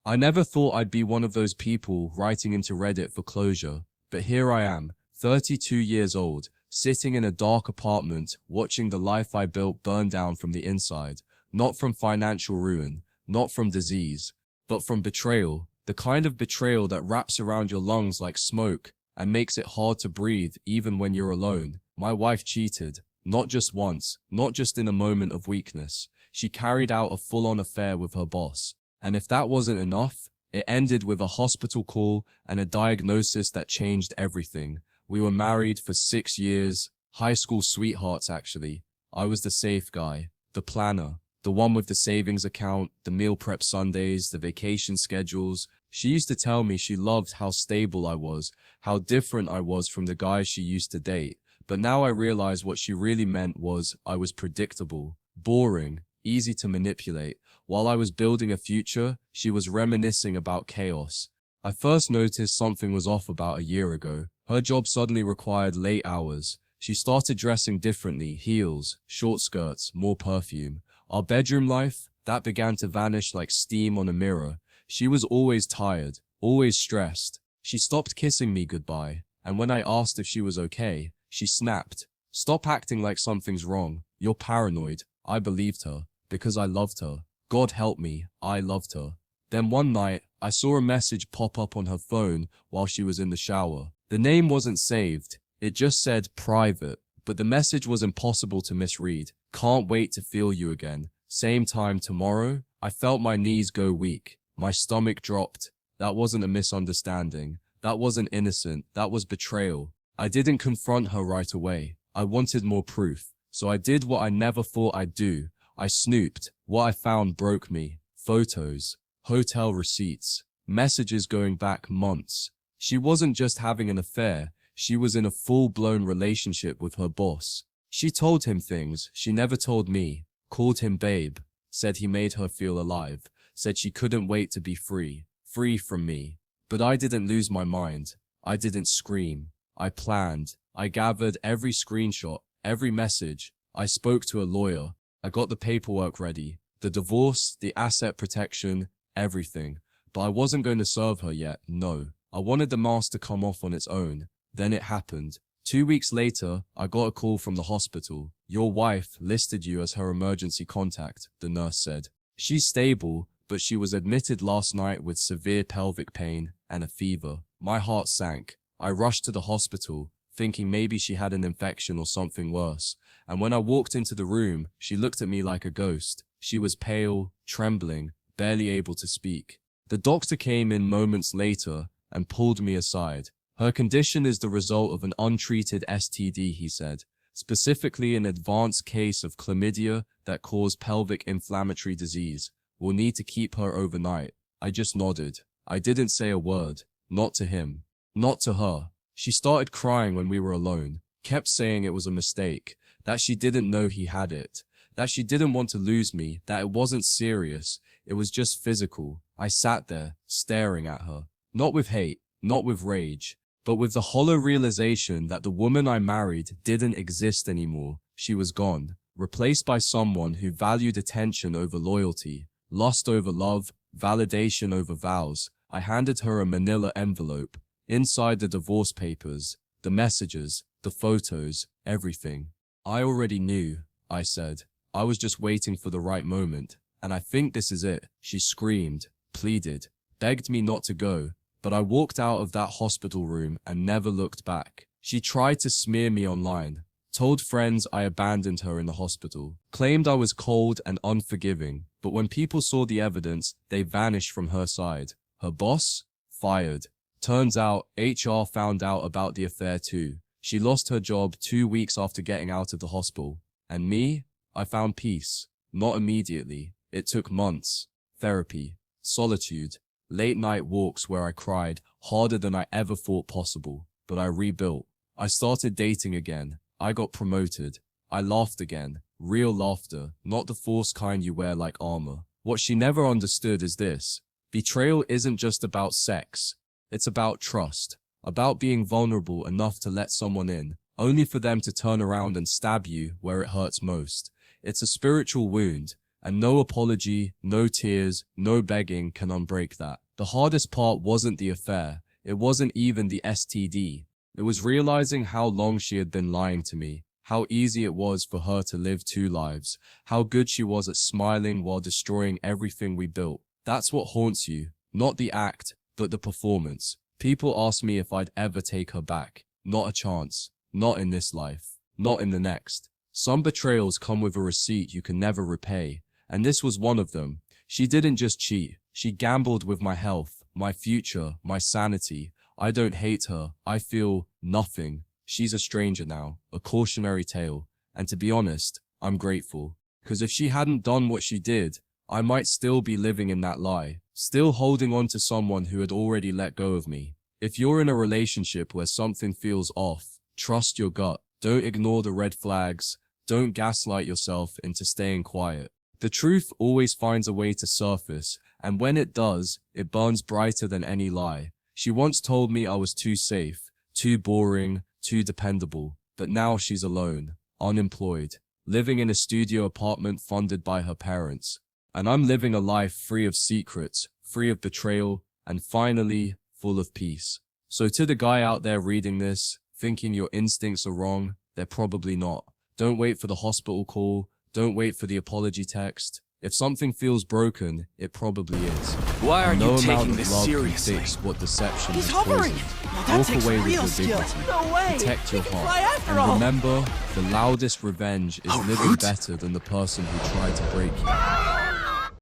I never thought I'd be one of those people writing into Reddit for closure, but here I am, 32 years old, sitting in a dark apartment, watching the life I built burn down from the inside, not from financial ruin, not from disease, but from betrayal, the kind of betrayal that wraps around your lungs like smoke and makes it hard to breathe even when you're alone. My wife cheated, not just once, not just in a moment of weakness. She carried out a full-on affair with her boss. And if that wasn't enough, it ended with a hospital call and a diagnosis that changed everything. We were married for 6 years, high school sweethearts actually. I was the safe guy, the planner, the one with the savings account, the meal prep Sundays, the vacation schedules. She used to tell me she loved how stable I was, how different I was from the guys she used to date. But now I realize what she really meant was I was predictable, boring, easy to manipulate. While I was building a future, she was reminiscing about chaos. I first noticed something was off about a year ago. Her job suddenly required late hours. She started dressing differently, heels, short skirts, more perfume. Our bedroom life, that began to vanish like steam on a mirror. She was always tired, always stressed. She stopped kissing me goodbye, and when I asked if she was okay, she snapped. "Stop acting like something's wrong. You're paranoid." I believed her, because I loved her. God help me, I loved her. Then one night, I saw a message pop up on her phone while she was in the shower. The name wasn't saved, it just said private, but the message was impossible to misread. "Can't wait to feel you again. Same time tomorrow." I felt my knees go weak. My stomach dropped. That wasn't a misunderstanding. That wasn't innocent. That was betrayal. I didn't confront her right away. I wanted more proof. So I did what I never thought I'd do. I snooped. What I found broke me. Photos, hotel receipts, messages going back months. She wasn't just having an affair. She was in a full-blown relationship with her boss. She told him things she never told me. Called him babe. Said he made her feel alive. Said she couldn't wait to be free. Free from me. But I didn't lose my mind. I didn't scream. I planned. I gathered every screenshot, every message. I spoke to a lawyer. I got the paperwork ready. The divorce, the asset protection, everything. But I wasn't going to serve her yet, no. I wanted the mask to come off on its own. Then it happened. 2 weeks later, I got a call from the hospital. "Your wife listed you as her emergency contact," the nurse said. "She's stable, but she was admitted last night with severe pelvic pain and a fever." My heart sank. I rushed to the hospital, thinking maybe she had an infection or something worse. And when I walked into the room, she looked at me like a ghost. She was pale, trembling, barely able to speak. The doctor came in moments later and pulled me aside. "Her condition is the result of an untreated STD," he said, "specifically an advanced case of chlamydia that caused pelvic inflammatory disease. We'll need to keep her overnight." I just nodded. I didn't say a word. Not to him. Not to her. She started crying when we were alone, kept saying it was a mistake, that she didn't know he had it, that she didn't want to lose me, that it wasn't serious, it was just physical. I sat there, staring at her, not with hate, not with rage, but with the hollow realization that the woman I married didn't exist anymore. She was gone, replaced by someone who valued attention over loyalty, lust over love, validation over vows. I handed her a manila envelope. Inside the divorce papers, the messages, the photos, everything. "I already knew," I said. "I was just waiting for the right moment. And I think this is it." She screamed, pleaded, begged me not to go, but I walked out of that hospital room and never looked back. She tried to smear me online, told friends I abandoned her in the hospital, claimed I was cold and unforgiving, but when people saw the evidence, they vanished from her side. Her boss? Fired. Turns out, HR found out about the affair too. She lost her job 2 weeks after getting out of the hospital. And me? I found peace. Not immediately. It took months. Therapy. Solitude. Late night walks where I cried harder than I ever thought possible. But I rebuilt. I started dating again. I got promoted. I laughed again. Real laughter. Not the forced kind you wear like armor. What she never understood is this. Betrayal isn't just about sex. It's about trust, about being vulnerable enough to let someone in, only for them to turn around and stab you where it hurts most. It's a spiritual wound, And no apology, no tears, no begging can unbreak that. The hardest part wasn't the affair. It wasn't even the STD. It was realizing how long she had been lying to me, how easy it was for her to live two lives, how good she was at smiling while destroying everything we built. That's what haunts you, not the act, but the performance. People ask me if I'd ever take her back. Not a chance. Not in this life. Not in the next. Some betrayals come with a receipt you can never repay, and this was one of them. She didn't just cheat. She gambled with my health, my future, my sanity. I don't hate her. I feel nothing. She's a stranger now, a cautionary tale. And to be honest, I'm grateful. Because if she hadn't done what she did, I might still be living in that lie, still holding on to someone who had already let go of me. If you're in a relationship where something feels off, trust your gut. Don't ignore the red flags. Don't gaslight yourself into staying quiet. The truth always finds a way to surface, and when it does, it burns brighter than any lie. She once told me I was too safe, too boring, too dependable, but now she's alone, unemployed, living in a studio apartment funded by her parents. And I'm living a life free of secrets, free of betrayal, and finally, full of peace. So to the guy out there reading this, thinking your instincts are wrong, they're probably not. Don't wait for the hospital call. Don't wait for the apology text. If something feels broken, it probably is. Why are you taking this No amount of love can seriously? fix what deception He's has hovering. poisoned. Now that Walk takes away with real your skill. dignity. No way. Protect your He can heart. fly after And all. remember, the loudest revenge is A living root? better than the person who tried to break you.